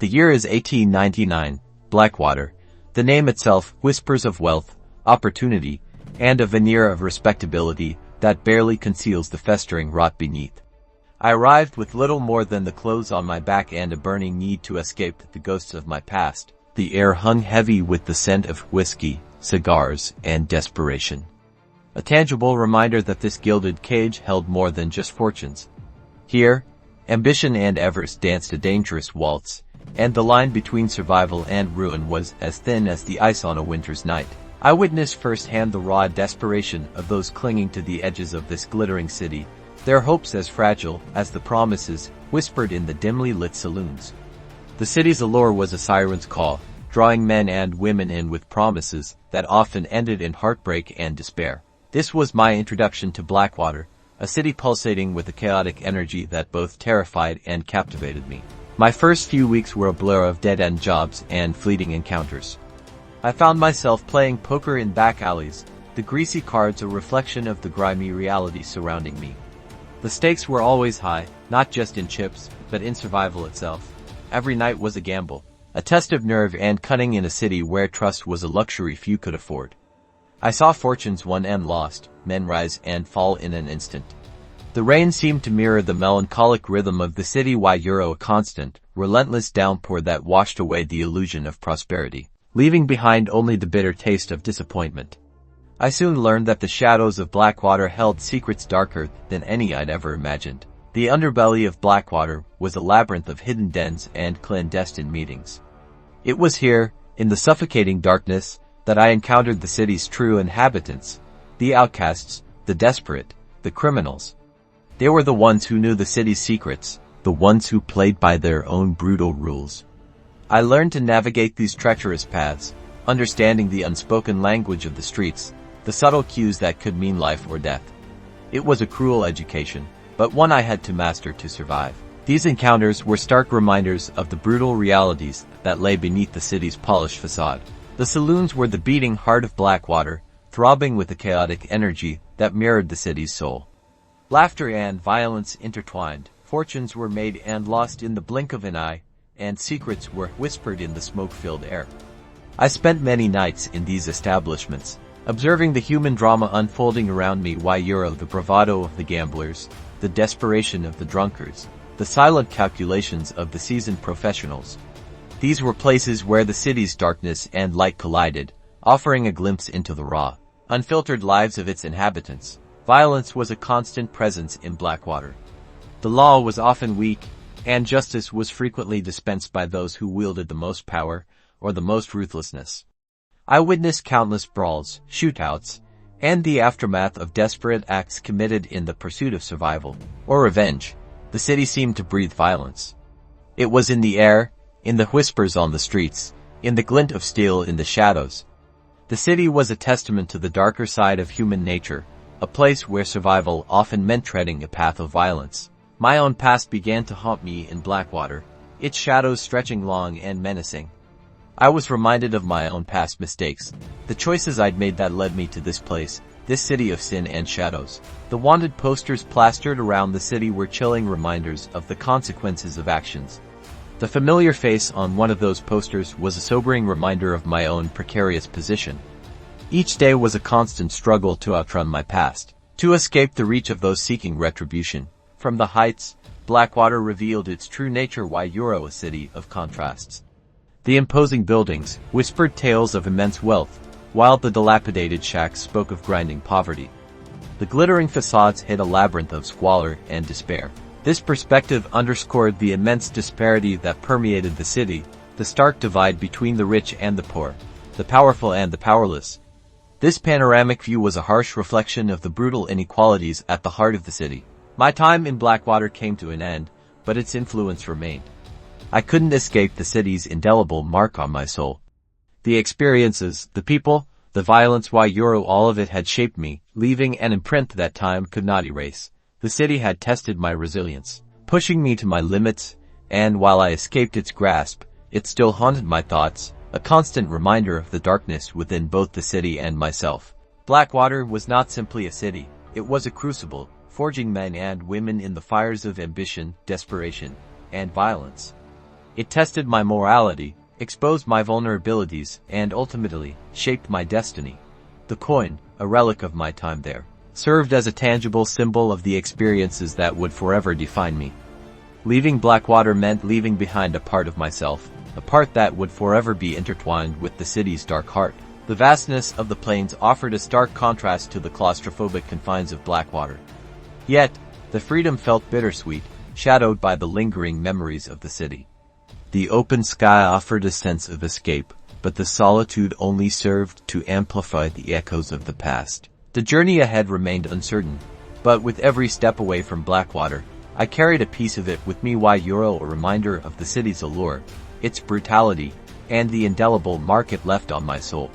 The year is 1899, Blackwater. The name itself whispers of wealth, opportunity, and a veneer of respectability that barely conceals the festering rot beneath. I arrived with little more than the clothes on my back and a burning need to escape the ghosts of my past. The air hung heavy with the scent of whiskey, cigars, and desperation. A tangible reminder that this gilded cage held more than just fortunes. Here, ambition and avarice danced a dangerous waltz, and the line between survival and ruin was as thin as the ice on a winter's night. I witnessed firsthand the raw desperation of those clinging to the edges of this glittering city, their hopes as fragile as the promises whispered in the dimly lit saloons. The city's allure was a siren's call, drawing men and women in with promises that often ended in heartbreak and despair. This was my introduction to Blackwater, a city pulsating with a chaotic energy that both terrified and captivated me. My first few weeks were a blur of dead-end jobs and fleeting encounters. I found myself playing poker in back alleys, the greasy cards a reflection of the grimy reality surrounding me. The stakes were always high, not just in chips, but in survival itself. Every night was a gamble, a test of nerve and cunning in a city where trust was a luxury few could afford. I saw fortunes won and lost, men rise and fall in an instant. The rain seemed to mirror the melancholic rhythm of the city-wide a constant, relentless downpour that washed away the illusion of prosperity, leaving behind only the bitter taste of disappointment. I soon learned that the shadows of Blackwater held secrets darker than any I'd ever imagined. The underbelly of Blackwater was a labyrinth of hidden dens and clandestine meetings. It was here, in the suffocating darkness, that I encountered the city's true inhabitants, the outcasts, the desperate, the criminals. They were the ones who knew the city's secrets, the ones who played by their own brutal rules. I learned to navigate these treacherous paths, understanding the unspoken language of the streets, the subtle cues that could mean life or death. It was a cruel education, but one I had to master to survive. These encounters were stark reminders of the brutal realities that lay beneath the city's polished facade. The saloons were the beating heart of Blackwater, throbbing with a chaotic energy that mirrored the city's soul. Laughter and violence intertwined, fortunes were made and lost in the blink of an eye, and secrets were whispered in the smoke-filled air. I spent many nights in these establishments, observing the human drama unfolding around me, the bravado of the gamblers, the desperation of the drunkards, the silent calculations of the seasoned professionals. These were places where the city's darkness and light collided, offering a glimpse into the raw, unfiltered lives of its inhabitants. Violence was a constant presence in Blackwater. The law was often weak, and justice was frequently dispensed by those who wielded the most power or the most ruthlessness. I witnessed countless brawls, shootouts, and the aftermath of desperate acts committed in the pursuit of survival or revenge. The city seemed to breathe violence. It was in the air, in the whispers on the streets, in the glint of steel in the shadows. The city was a testament to the darker side of human nature, a place where survival often meant treading a path of violence. My own past began to haunt me in Blackwater, its shadows stretching long and menacing. I was reminded of my own past mistakes, the choices I'd made that led me to this place, this city of sin and shadows. The wanted posters plastered around the city were chilling reminders of the consequences of actions. The familiar face on one of those posters was a sobering reminder of my own precarious position. Each day was a constant struggle to outrun my past, to escape the reach of those seeking retribution. From the heights, Blackwater revealed its true nature, a city of contrasts. The imposing buildings whispered tales of immense wealth, while the dilapidated shacks spoke of grinding poverty. The glittering facades hid a labyrinth of squalor and despair. This perspective underscored the immense disparity that permeated the city, the stark divide between the rich and the poor, the powerful and the powerless. This panoramic view was a harsh reflection of the brutal inequalities at the heart of the city. My time in Blackwater came to an end, but its influence remained. I couldn't escape the city's indelible mark on my soul. The experiences, the people, the violence, all of it had shaped me, leaving an imprint that time could not erase. The city had tested my resilience, pushing me to my limits, and while I escaped its grasp, it still haunted my thoughts, a constant reminder of the darkness within both the city and myself. Blackwater was not simply a city, it was a crucible, forging men and women in the fires of ambition, desperation, and violence. It tested my morality, exposed my vulnerabilities, and ultimately shaped my destiny. The coin, a relic of my time there, served as a tangible symbol of the experiences that would forever define me. Leaving Blackwater meant leaving behind a part of myself, a part that would forever be intertwined with the city's dark heart. The vastness of the plains offered a stark contrast to the claustrophobic confines of Blackwater. Yet, the freedom felt bittersweet, shadowed by the lingering memories of the city. The open sky offered a sense of escape, but the solitude only served to amplify the echoes of the past. The journey ahead remained uncertain, but with every step away from Blackwater, I carried a piece of it with me, a reminder of the city's allure, its brutality, and the indelible mark it left on my soul.